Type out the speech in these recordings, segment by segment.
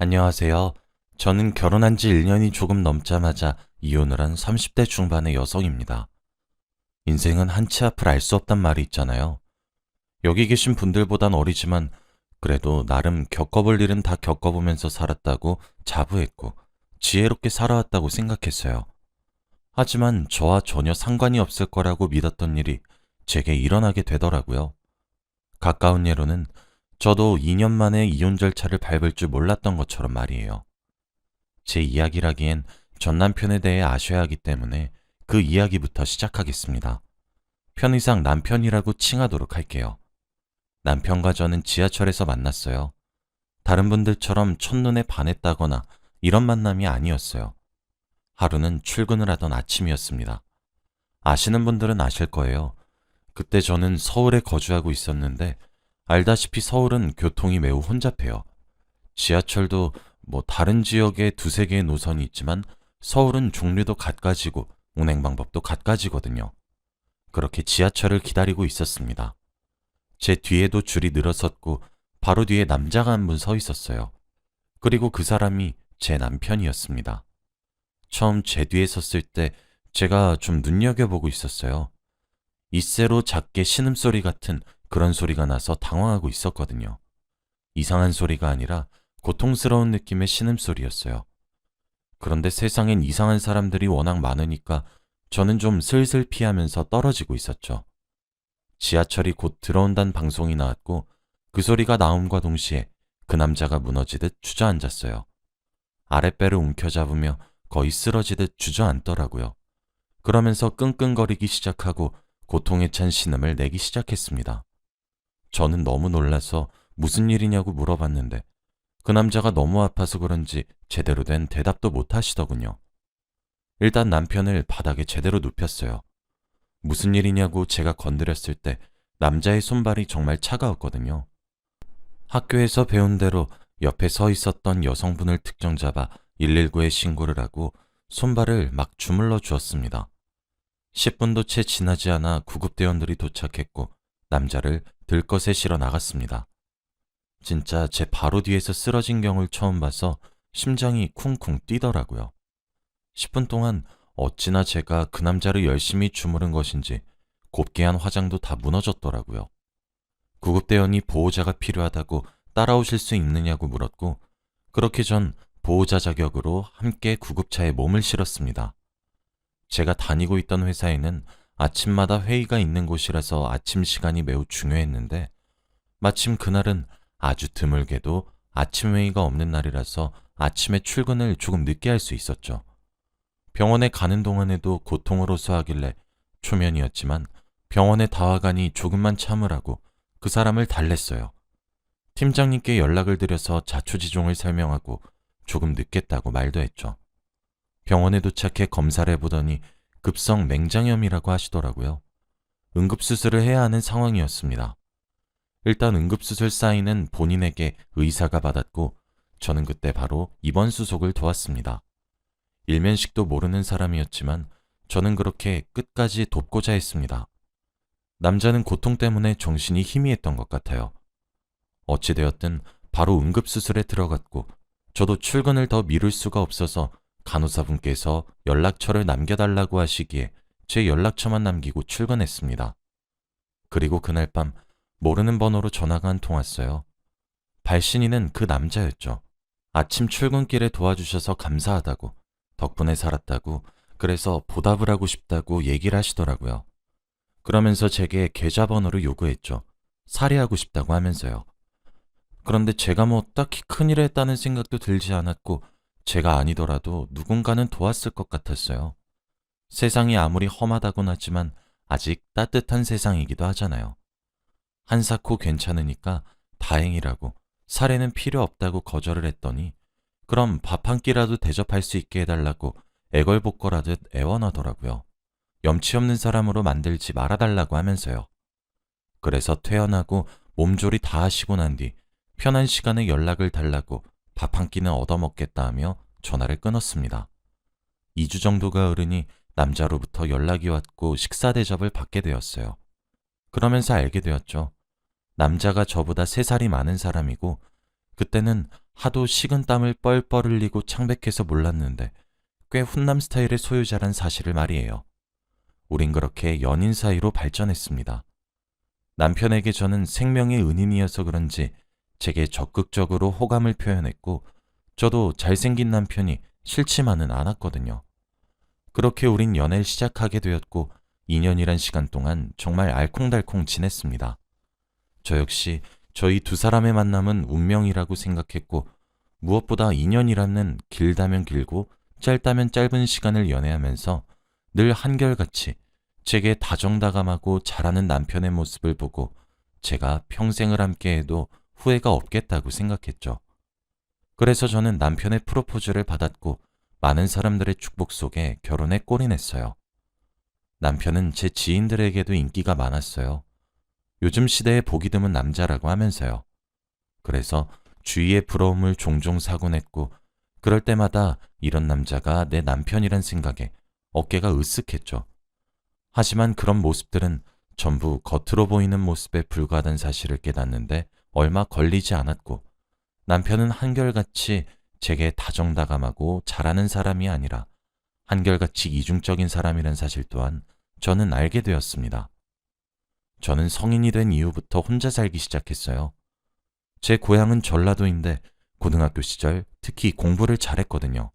안녕하세요. 저는 결혼한 지 1년이 조금 넘자마자 이혼을 한 30대 중반의 여성입니다. 인생은 한치 앞을 알 수 없단 말이 있잖아요. 여기 계신 분들보단 어리지만 그래도 나름 겪어볼 일은 다 겪어보면서 살았다고 자부했고 지혜롭게 살아왔다고 생각했어요. 하지만 저와 전혀 상관이 없을 거라고 믿었던 일이 제게 일어나게 되더라고요. 가까운 예로는 저도 2년 만에 이혼 절차를 밟을 줄 몰랐던 것처럼 말이에요. 제 이야기라기엔 전 남편에 대해 아셔야 하기 때문에 그 이야기부터 시작하겠습니다. 편의상 남편이라고 칭하도록 할게요. 남편과 저는 지하철에서 만났어요. 다른 분들처럼 첫눈에 반했다거나 이런 만남이 아니었어요. 하루는 출근을 하던 아침이었습니다. 아시는 분들은 아실 거예요. 그때 저는 서울에 거주하고 있었는데 알다시피 서울은 교통이 매우 혼잡해요. 지하철도 다른 지역에 두세 개의 노선이 있지만 서울은 종류도 갖가지고 운행 방법도 갖가지거든요. 그렇게 지하철을 기다리고 있었습니다. 제 뒤에도 줄이 늘어섰고 바로 뒤에 남자가 한 분 서 있었어요. 그리고 그 사람이 제 남편이었습니다. 처음 제 뒤에 섰을 때 제가 좀 눈여겨보고 있었어요. 이세로 작게 신음소리 같은 그런 소리가 나서 당황하고 있었거든요. 이상한 소리가 아니라 고통스러운 느낌의 신음소리였어요. 그런데 세상엔 이상한 사람들이 워낙 많으니까 저는 좀 슬슬 피하면서 떨어지고 있었죠. 지하철이 곧 들어온다는 방송이 나왔고 그 소리가 나옴과 동시에 그 남자가 무너지듯 주저앉았어요. 아랫배를 움켜잡으며 거의 쓰러지듯 주저앉더라고요. 그러면서 끙끙거리기 시작하고 고통에 찬 신음을 내기 시작했습니다. 저는 너무 놀라서 무슨 일이냐고 물어봤는데 그 남자가 너무 아파서 그런지 제대로 된 대답도 못 하시더군요. 일단 남편을 바닥에 제대로 눕혔어요. 무슨 일이냐고 제가 건드렸을 때 남자의 손발이 정말 차가웠거든요. 학교에서 배운 대로 옆에 서 있었던 여성분을 특정 잡아 119에 신고를 하고 손발을 막 주물러 주었습니다. 10분도 채 지나지 않아 구급대원들이 도착했고 남자를 들것에 실어 나갔습니다. 진짜 제 바로 뒤에서 쓰러진 경우를 처음 봐서 심장이 쿵쿵 뛰더라고요. 10분 동안 어찌나 제가 그 남자를 열심히 주무른 것인지 곱게 한 화장도 다 무너졌더라고요. 구급대원이 보호자가 필요하다고 따라오실 수 있느냐고 물었고 그렇게 전 보호자 자격으로 함께 구급차에 몸을 실었습니다. 제가 다니고 있던 회사에는 아침마다 회의가 있는 곳이라서 아침 시간이 매우 중요했는데 마침 그날은 아주 드물게도 아침 회의가 없는 날이라서 아침에 출근을 조금 늦게 할 수 있었죠. 병원에 가는 동안에도 고통을 호소하길래 초면이었지만 병원에 다와가니 조금만 참으라고 그 사람을 달랬어요. 팀장님께 연락을 드려서 자초지종을 설명하고 조금 늦겠다고 말도 했죠. 병원에 도착해 검사를 해보더니 급성 맹장염이라고 하시더라고요. 응급수술을 해야 하는 상황이었습니다. 일단 응급수술 사인은 본인에게 의사가 받았고 저는 그때 바로 입원 수속을 도왔습니다. 일면식도 모르는 사람이었지만 저는 그렇게 끝까지 돕고자 했습니다. 남자는 고통 때문에 정신이 희미했던 것 같아요. 어찌되었든 바로 응급수술에 들어갔고 저도 출근을 더 미룰 수가 없어서 간호사분께서 연락처를 남겨달라고 하시기에 제 연락처만 남기고 출근했습니다. 그리고 그날 밤 모르는 번호로 전화가 한 통 왔어요. 발신인은 그 남자였죠. 아침 출근길에 도와주셔서 감사하다고, 덕분에 살았다고, 그래서 보답을 하고 싶다고 얘기를 하시더라고요. 그러면서 제게 계좌번호를 요구했죠. 살해하고 싶다고 하면서요. 그런데 제가 딱히 큰일을 했다는 생각도 들지 않았고 제가 아니더라도 누군가는 도왔을 것 같았어요. 세상이 아무리 험하다곤 하지만 아직 따뜻한 세상이기도 하잖아요. 한사코 괜찮으니까 다행이라고 살해는 필요 없다고 거절을 했더니 그럼 밥 한 끼라도 대접할 수 있게 해달라고 애걸복걸하듯 애원하더라고요. 염치 없는 사람으로 만들지 말아달라고 하면서요. 그래서 퇴원하고 몸조리 다 하시고 난 뒤 편한 시간에 연락을 달라고 밥 한 끼는 얻어먹겠다 하며 전화를 끊었습니다. 2주 정도가 흐르니 남자로부터 연락이 왔고 식사 대접을 받게 되었어요. 그러면서 알게 되었죠. 남자가 저보다 3살이 많은 사람이고 그때는 하도 식은 땀을 뻘뻘 흘리고 창백해서 몰랐는데 꽤 훈남 스타일의 소유자란 사실을 말이에요. 우린 그렇게 연인 사이로 발전했습니다. 남편에게 저는 생명의 은인이어서 그런지 제게 적극적으로 호감을 표현했고 저도 잘생긴 남편이 싫지만은 않았거든요. 그렇게 우린 연애를 시작하게 되었고 2년이란 시간 동안 정말 알콩달콩 지냈습니다. 저 역시 저희 두 사람의 만남은 운명이라고 생각했고 무엇보다 2년이라는 길다면 길고 짧다면 짧은 시간을 연애하면서 늘 한결같이 제게 다정다감하고 잘하는 남편의 모습을 보고 제가 평생을 함께해도 후회가 없겠다고 생각했죠. 그래서 저는 남편의 프로포즈를 받았고 많은 사람들의 축복 속에 결혼에 골인했어요. 남편은 제 지인들에게도 인기가 많았어요. 요즘 시대에 보기 드문 남자라고 하면서요. 그래서 주위의 부러움을 종종 사곤 했고 그럴 때마다 이런 남자가 내 남편이란 생각에 어깨가 으쓱했죠. 하지만 그런 모습들은 전부 겉으로 보이는 모습에 불과하다는 사실을 깨닫는데 얼마 걸리지 않았고 남편은 한결같이 제게 다정다감하고 잘하는 사람이 아니라 한결같이 이중적인 사람이란 사실 또한 저는 알게 되었습니다. 저는 성인이 된 이후부터 혼자 살기 시작했어요. 제 고향은 전라도인데 고등학교 시절 특히 공부를 잘했거든요.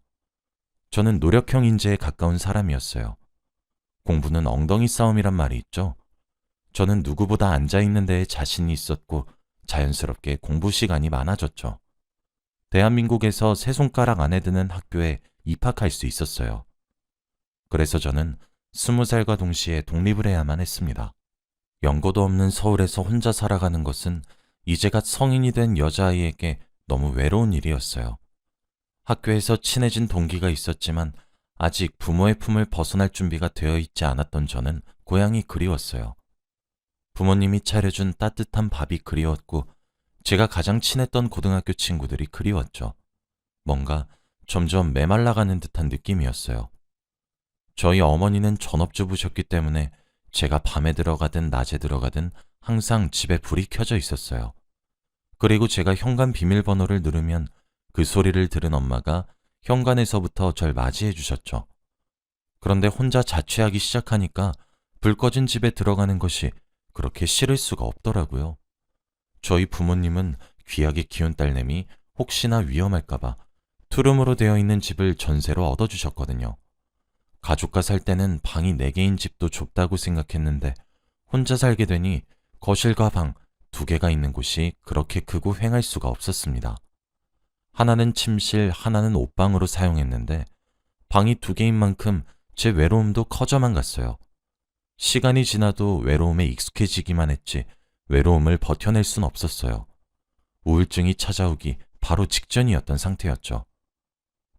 저는 노력형 인재에 가까운 사람이었어요. 공부는 엉덩이 싸움이란 말이 있죠. 저는 누구보다 앉아있는 데에 자신이 있었고 자연스럽게 공부 시간이 많아졌죠. 대한민국에서 세 손가락 안에 드는 학교에 입학할 수 있었어요. 그래서 저는 20살과 동시에 독립을 해야만 했습니다. 연고도 없는 서울에서 혼자 살아가는 것은 이제 갓 성인이 된 여자아이에게 너무 외로운 일이었어요. 학교에서 친해진 동기가 있었지만 아직 부모의 품을 벗어날 준비가 되어 있지 않았던 저는 고향이 그리웠어요. 부모님이 차려준 따뜻한 밥이 그리웠고 제가 가장 친했던 고등학교 친구들이 그리웠죠. 뭔가 점점 메말라가는 듯한 느낌이었어요. 저희 어머니는 전업주부셨기 때문에 제가 밤에 들어가든 낮에 들어가든 항상 집에 불이 켜져 있었어요. 그리고 제가 현관 비밀번호를 누르면 그 소리를 들은 엄마가 현관에서부터 절 맞이해 주셨죠. 그런데 혼자 자취하기 시작하니까 불 꺼진 집에 들어가는 것이 그렇게 싫을 수가 없더라고요. 저희 부모님은 귀하게 키운 딸내미 혹시나 위험할까봐 투룸으로 되어 있는 집을 전세로 얻어주셨거든요. 가족과 살 때는 방이 4개인 집도 좁다고 생각했는데 혼자 살게 되니 거실과 방 2개가 있는 곳이 그렇게 크고 횡할 수가 없었습니다. 하나는 침실, 하나는 옷방으로 사용했는데 방이 2개인 만큼 제 외로움도 커져만 갔어요. 시간이 지나도 외로움에 익숙해지기만 했지 외로움을 버텨낼 순 없었어요. 우울증이 찾아오기 바로 직전이었던 상태였죠.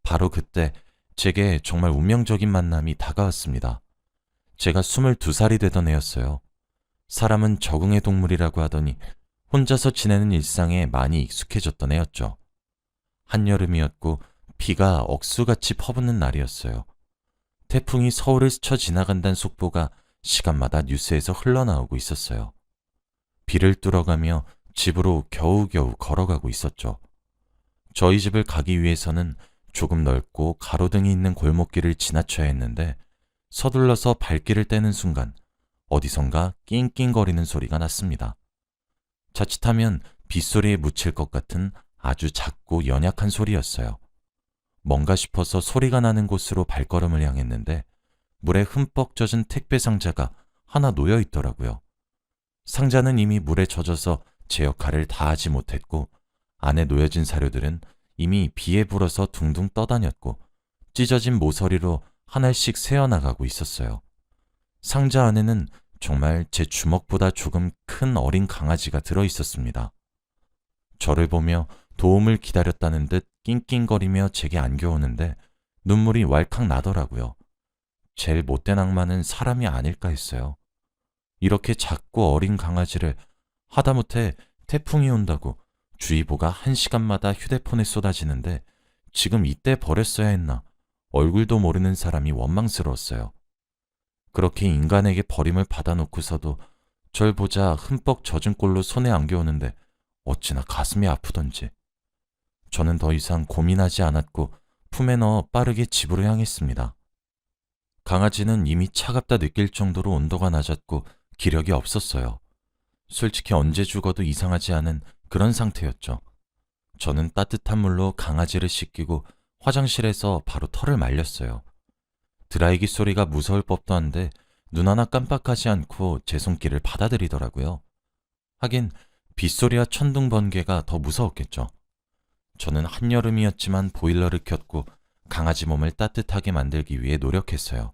바로 그때 제게 정말 운명적인 만남이 다가왔습니다. 제가 22살이 되던 해였어요. 사람은 적응의 동물이라고 하더니 혼자서 지내는 일상에 많이 익숙해졌던 해였죠. 한여름이었고 비가 억수같이 퍼붓는 날이었어요. 태풍이 서울을 스쳐 지나간다는 속보가 시간마다 뉴스에서 흘러나오고 있었어요. 비를 뚫어가며 집으로 겨우겨우 걸어가고 있었죠. 저희 집을 가기 위해서는 조금 넓고 가로등이 있는 골목길을 지나쳐야 했는데 서둘러서 발길을 떼는 순간 어디선가 낑낑거리는 소리가 났습니다. 자칫하면 빗소리에 묻힐 것 같은 아주 작고 연약한 소리였어요. 뭔가 싶어서 소리가 나는 곳으로 발걸음을 향했는데 물에 흠뻑 젖은 택배 상자가 하나 놓여 있더라고요. 상자는 이미 물에 젖어서 제 역할을 다하지 못했고 안에 놓여진 사료들은 이미 비에 불어서 둥둥 떠다녔고 찢어진 모서리로 하나씩 새어나가고 있었어요. 상자 안에는 정말 제 주먹보다 조금 큰 어린 강아지가 들어있었습니다. 저를 보며 도움을 기다렸다는 듯 낑낑거리며 제게 안겨오는데 눈물이 왈칵 나더라고요. 제일 못된 악마는 사람이 아닐까 했어요. 이렇게 작고 어린 강아지를 하다못해 태풍이 온다고 주의보가 1시간마다 휴대폰에 쏟아지는데 지금 이때 버렸어야 했나 얼굴도 모르는 사람이 원망스러웠어요. 그렇게 인간에게 버림을 받아놓고서도 절 보자 흠뻑 젖은 꼴로 손에 안겨오는데 어찌나 가슴이 아프던지. 저는 더 이상 고민하지 않았고 품에 넣어 빠르게 집으로 향했습니다. 강아지는 이미 차갑다 느낄 정도로 온도가 낮았고 기력이 없었어요. 솔직히 언제 죽어도 이상하지 않은 그런 상태였죠. 저는 따뜻한 물로 강아지를 씻기고 화장실에서 바로 털을 말렸어요. 드라이기 소리가 무서울 법도 한데 눈 하나 깜빡하지 않고 제 손길을 받아들이더라고요. 하긴 빗소리와 천둥 번개가 더 무서웠겠죠. 저는 한여름이었지만 보일러를 켰고 강아지 몸을 따뜻하게 만들기 위해 노력했어요.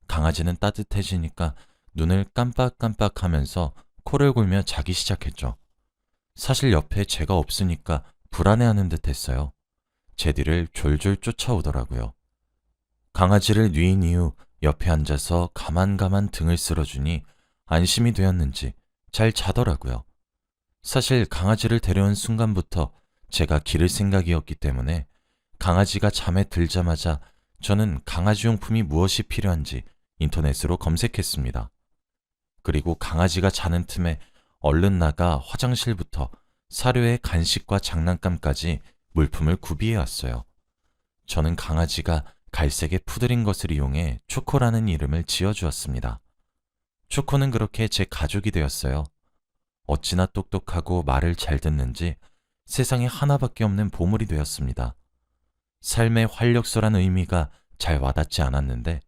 강아지는 따뜻해지니까 눈을 깜빡깜빡하면서 코를 골며 자기 시작했죠. 사실 옆에 제가 없으니까 불안해하는 듯 했어요. 제 뒤를 졸졸 쫓아오더라고요. 강아지를 뉘인 이후 옆에 앉아서 가만가만 등을 쓸어주니 안심이 되었는지 잘 자더라고요. 사실 강아지를 데려온 순간부터 제가 기를 생각이었기 때문에 강아지가 잠에 들자마자 저는 강아지 용품이 무엇이 필요한지 인터넷으로 검색했습니다. 그리고 강아지가 자는 틈에 얼른 나가 화장실부터 사료에 간식과 장난감까지 물품을 구비해 왔어요. 저는 강아지가 갈색에 푸드린 것을 이용해 초코라는 이름을 지어주었습니다. 초코는 그렇게 제 가족이 되었어요. 어찌나 똑똑하고 말을 잘 듣는지 세상에 하나밖에 없는 보물이 되었습니다. 삶의 활력소란 의미가 잘 와닿지 않았는데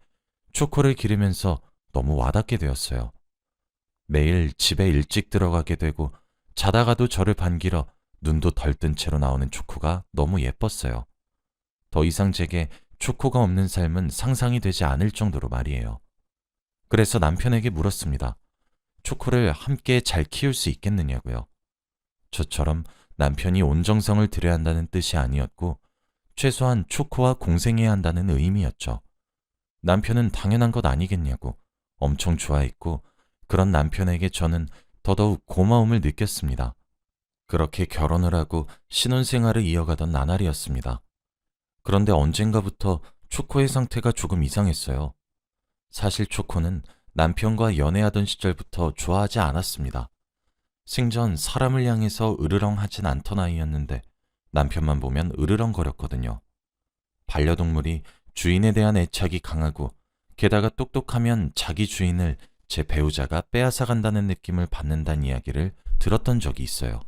초코를 기르면서 너무 와닿게 되었어요. 매일 집에 일찍 들어가게 되고 자다가도 저를 반기러 눈도 덜 뜬 채로 나오는 초코가 너무 예뻤어요. 더 이상 제게 초코가 없는 삶은 상상이 되지 않을 정도로 말이에요. 그래서 남편에게 물었습니다. 초코를 함께 잘 키울 수 있겠느냐고요. 저처럼 남편이 온정성을 들여야 한다는 뜻이 아니었고 최소한 초코와 공생해야 한다는 의미였죠. 남편은 당연한 것 아니겠냐고 엄청 좋아했고 그런 남편에게 저는 더더욱 고마움을 느꼈습니다. 그렇게 결혼을 하고 신혼생활을 이어가던 나날이었습니다. 그런데 언젠가부터 초코의 상태가 조금 이상했어요. 사실 초코는 남편과 연애하던 시절부터 좋아하지 않았습니다. 생전 사람을 향해서 으르렁하진 않던 아이였는데 남편만 보면 으르렁거렸거든요. 반려동물이 주인에 대한 애착이 강하고 게다가 똑똑하면 자기 주인을 제 배우자가 빼앗아 간다는 느낌을 받는다는 이야기를 들었던 적이 있어요.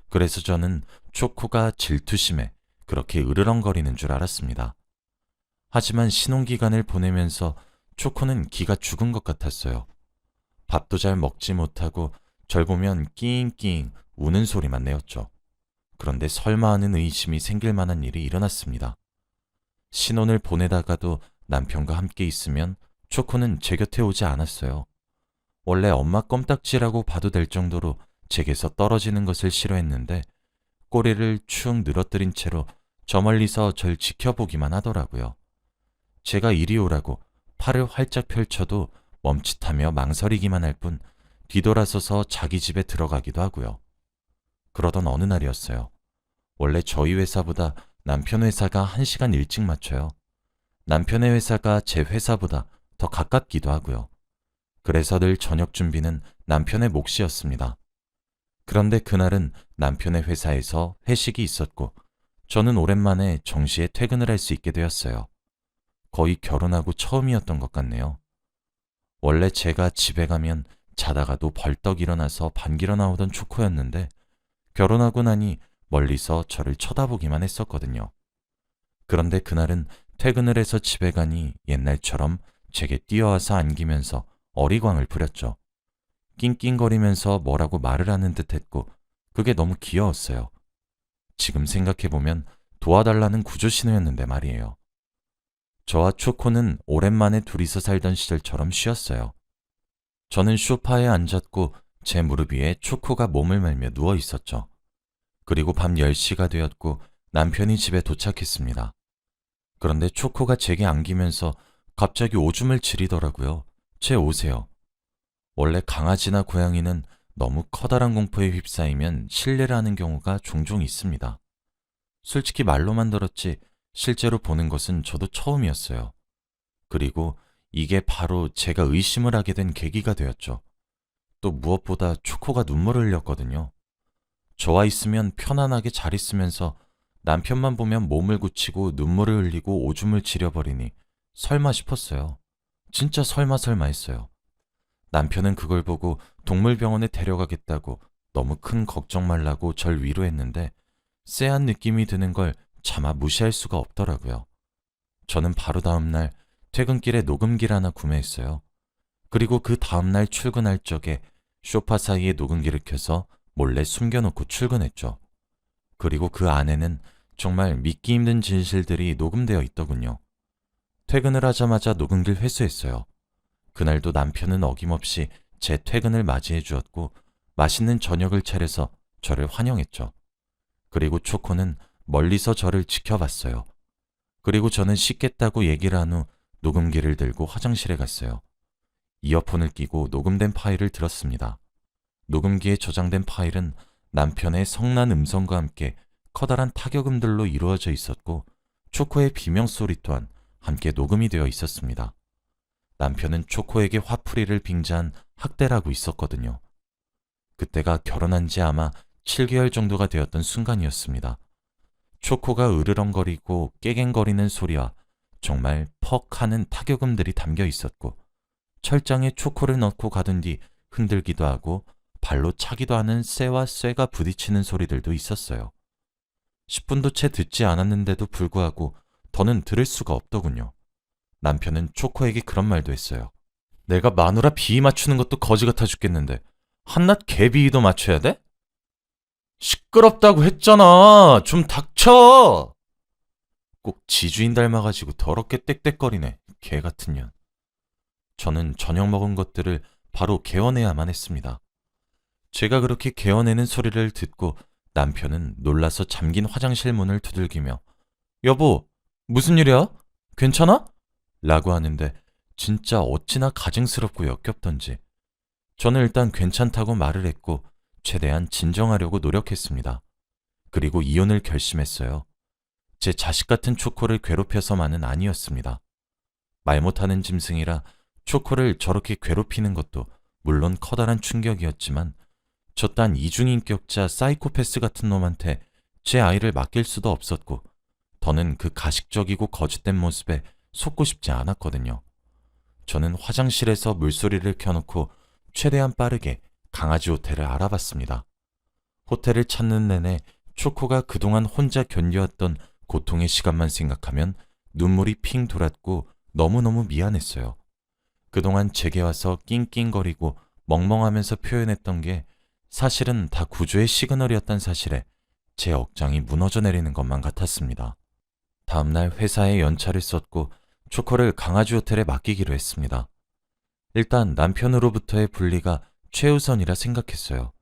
그래서 저는 초코가 질투심에 그렇게 으르렁거리는 줄 알았습니다. 하지만 신혼기간을 보내면서 초코는 기가 죽은 것 같았어요. 밥도 잘 먹지 못하고 절 보면 낑낑 우는 소리만 내었죠. 그런데 설마 하는 의심이 생길 만한 일이 일어났습니다. 신혼을 보내다가도 남편과 함께 있으면 초코는 제 곁에 오지 않았어요. 원래 엄마 껌딱지라고 봐도 될 정도로 제게서 떨어지는 것을 싫어했는데 꼬리를 축 늘어뜨린 채로 저 멀리서 절 지켜보기만 하더라고요. 제가 이리 오라고 팔을 활짝 펼쳐도 멈칫하며 망설이기만 할 뿐 뒤돌아서서 자기 집에 들어가기도 하고요. 그러던 어느 날이었어요. 원래 저희 회사보다 남편 회사가 1시간 일찍 맞춰요. 남편의 회사가 제 회사보다 더 가깝기도 하고요. 그래서 늘 저녁 준비는 남편의 몫이었습니다. 그런데 그날은 남편의 회사에서 회식이 있었고 저는 오랜만에 정시에 퇴근을 할 수 있게 되었어요. 거의 결혼하고 처음이었던 것 같네요. 원래 제가 집에 가면 자다가도 벌떡 일어나서 반기러 나오던 초코였는데 결혼하고 나니 멀리서 저를 쳐다보기만 했었거든요. 그런데 그날은 퇴근을 해서 집에 가니 옛날처럼 제게 뛰어와서 안기면서 어리광을 부렸죠. 낑낑거리면서 뭐라고 말을 하는 듯했고 그게 너무 귀여웠어요. 지금 생각해보면 도와달라는 구조신호였는데 말이에요. 저와 초코는 오랜만에 둘이서 살던 시절처럼 쉬었어요. 저는 소파에 앉았고 제 무릎 위에 초코가 몸을 말며 누워 있었죠. 그리고 밤 10시가 되었고 남편이 집에 도착했습니다. 그런데 초코가 제게 안기면서 갑자기 오줌을 지리더라고요. 제 옷에요. 원래 강아지나 고양이는 너무 커다란 공포에 휩싸이면 실례를 하는 경우가 종종 있습니다. 솔직히 말로만 들었지 실제로 보는 것은 저도 처음이었어요. 그리고 이게 바로 제가 의심을 하게 된 계기가 되었죠. 또 무엇보다 초코가 눈물을 흘렸거든요. 저와 있으면 편안하게 잘 있으면서 남편만 보면 몸을 굳히고 눈물을 흘리고 오줌을 지려버리니 설마 싶었어요. 진짜 설마 했어요. 남편은 그걸 보고 동물병원에 데려가겠다고 너무 큰 걱정 말라고 절 위로했는데 쎄한 느낌이 드는 걸 차마 무시할 수가 없더라고요. 저는 바로 다음날 퇴근길에 녹음기를 하나 구매했어요. 그리고 그 다음날 출근할 적에 소파 사이에 녹음기를 켜서 몰래 숨겨놓고 출근했죠. 그리고 그 안에는 정말 믿기 힘든 진실들이 녹음되어 있더군요. 퇴근을 하자마자 녹음기를 회수했어요. 그날도 남편은 어김없이 제 퇴근을 맞이해 주었고 맛있는 저녁을 차려서 저를 환영했죠. 그리고 초코는 멀리서 저를 지켜봤어요. 그리고 저는 씻겠다고 얘기를 한 후 녹음기를 들고 화장실에 갔어요. 이어폰을 끼고 녹음된 파일을 들었습니다. 녹음기에 저장된 파일은 남편의 성난 음성과 함께 커다란 타격음들로 이루어져 있었고 초코의 비명소리 또한 함께 녹음이 되어 있었습니다. 남편은 초코에게 화풀이를 빙자한 학대를 하고 있었거든요. 그때가 결혼한 지 아마 7개월 정도가 되었던 순간이었습니다. 초코가 으르렁거리고 깨갱거리는 소리와 정말 퍽 하는 타격음들이 담겨 있었고 철장에 초코를 넣고 가둔 뒤 흔들기도 하고 발로 차기도 하는 쇠와 쇠가 부딪히는 소리들도 있었어요. 10분도 채 듣지 않았는데도 불구하고 더는 들을 수가 없더군요. 남편은 초코에게 그런 말도 했어요. 내가 마누라 비위 맞추는 것도 거지 같아 죽겠는데 한낱 개 비위도 맞춰야 돼? 시끄럽다고 했잖아. 좀 닥쳐. 꼭 지주인 닮아가지고 더럽게 떽떽거리네. 개 같은 년. 저는 저녁 먹은 것들을 바로 개워내야만 했습니다. 제가 그렇게 개워내는 소리를 듣고 남편은 놀라서 잠긴 화장실 문을 두들기며 여보, 무슨 일이야? 괜찮아? 라고 하는데 진짜 어찌나 가증스럽고 역겹던지 저는 일단 괜찮다고 말을 했고 최대한 진정하려고 노력했습니다. 그리고 이혼을 결심했어요. 제 자식 같은 초코를 괴롭혀서만은 아니었습니다. 말 못하는 짐승이라 초코를 저렇게 괴롭히는 것도 물론 커다란 충격이었지만 저 딴 이중인격자 사이코패스 같은 놈한테 제 아이를 맡길 수도 없었고 더는 그 가식적이고 거짓된 모습에 속고 싶지 않았거든요. 저는 화장실에서 물소리를 켜놓고 최대한 빠르게 강아지 호텔을 알아봤습니다. 호텔을 찾는 내내 초코가 그동안 혼자 견뎌왔던 고통의 시간만 생각하면 눈물이 핑 돌았고 너무너무 미안했어요. 그동안 제게 와서 낑낑거리고 멍멍하면서 표현했던 게 사실은 다 구조의 시그널이었단 사실에 제 억장이 무너져 내리는 것만 같았습니다. 다음날 회사에 연차를 썼고 초코를 강아지 호텔에 맡기기로 했습니다. 일단 남편으로부터의 분리가 최우선이라 생각했어요.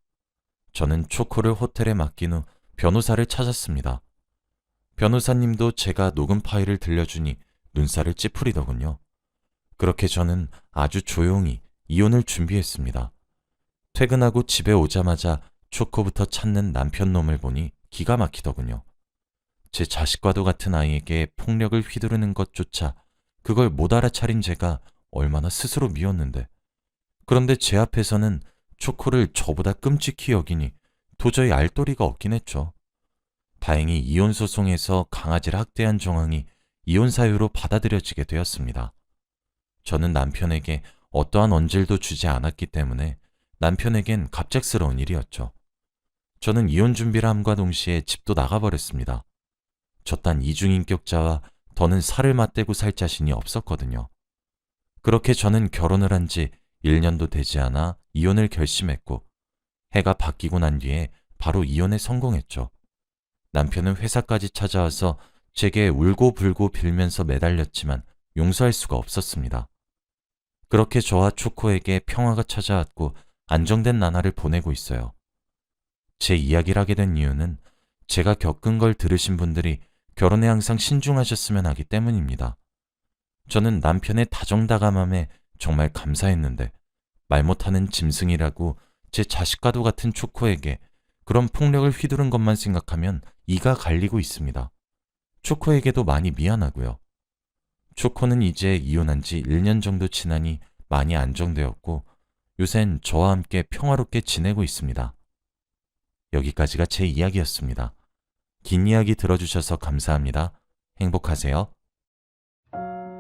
저는 초코를 호텔에 맡긴 후 변호사를 찾았습니다. 변호사님도 제가 녹음 파일을 들려주니 눈살을 찌푸리더군요. 그렇게 저는 아주 조용히 이혼을 준비했습니다. 퇴근하고 집에 오자마자 초코부터 찾는 남편 놈을 보니 기가 막히더군요. 제 자식과도 같은 아이에게 폭력을 휘두르는 것조차 그걸 못 알아차린 제가 얼마나 스스로 미웠는데 그런데 제 앞에서는 초코를 저보다 끔찍히 여기니 도저히 알 도리가 없긴 했죠. 다행히 이혼 소송에서 강아지를 학대한 정황이 이혼 사유로 받아들여지게 되었습니다. 저는 남편에게 어떠한 언질도 주지 않았기 때문에 남편에겐 갑작스러운 일이었죠. 저는 이혼 준비를 함과 동시에 집도 나가버렸습니다. 저딴 이중인격자와 더는 살을 맞대고 살 자신이 없었거든요. 그렇게 저는 결혼을 한 지 1년도 되지 않아 이혼을 결심했고 해가 바뀌고 난 뒤에 바로 이혼에 성공했죠. 남편은 회사까지 찾아와서 제게 울고불고 빌면서 매달렸지만 용서할 수가 없었습니다. 그렇게 저와 초코에게 평화가 찾아왔고 안정된 나날을 보내고 있어요. 제 이야기를 하게 된 이유는 제가 겪은 걸 들으신 분들이 결혼에 항상 신중하셨으면 하기 때문입니다. 저는 남편의 다정다감함에 정말 감사했는데 말 못하는 짐승이라고 제 자식과도 같은 초코에게 그런 폭력을 휘두른 것만 생각하면 이가 갈리고 있습니다. 초코에게도 많이 미안하고요. 초코는 이제 이혼한 지 1년 정도 지나니 많이 안정되었고 요샌 저와 함께 평화롭게 지내고 있습니다. 여기까지가 제 이야기였습니다. 긴 이야기 들어주셔서 감사합니다. 행복하세요.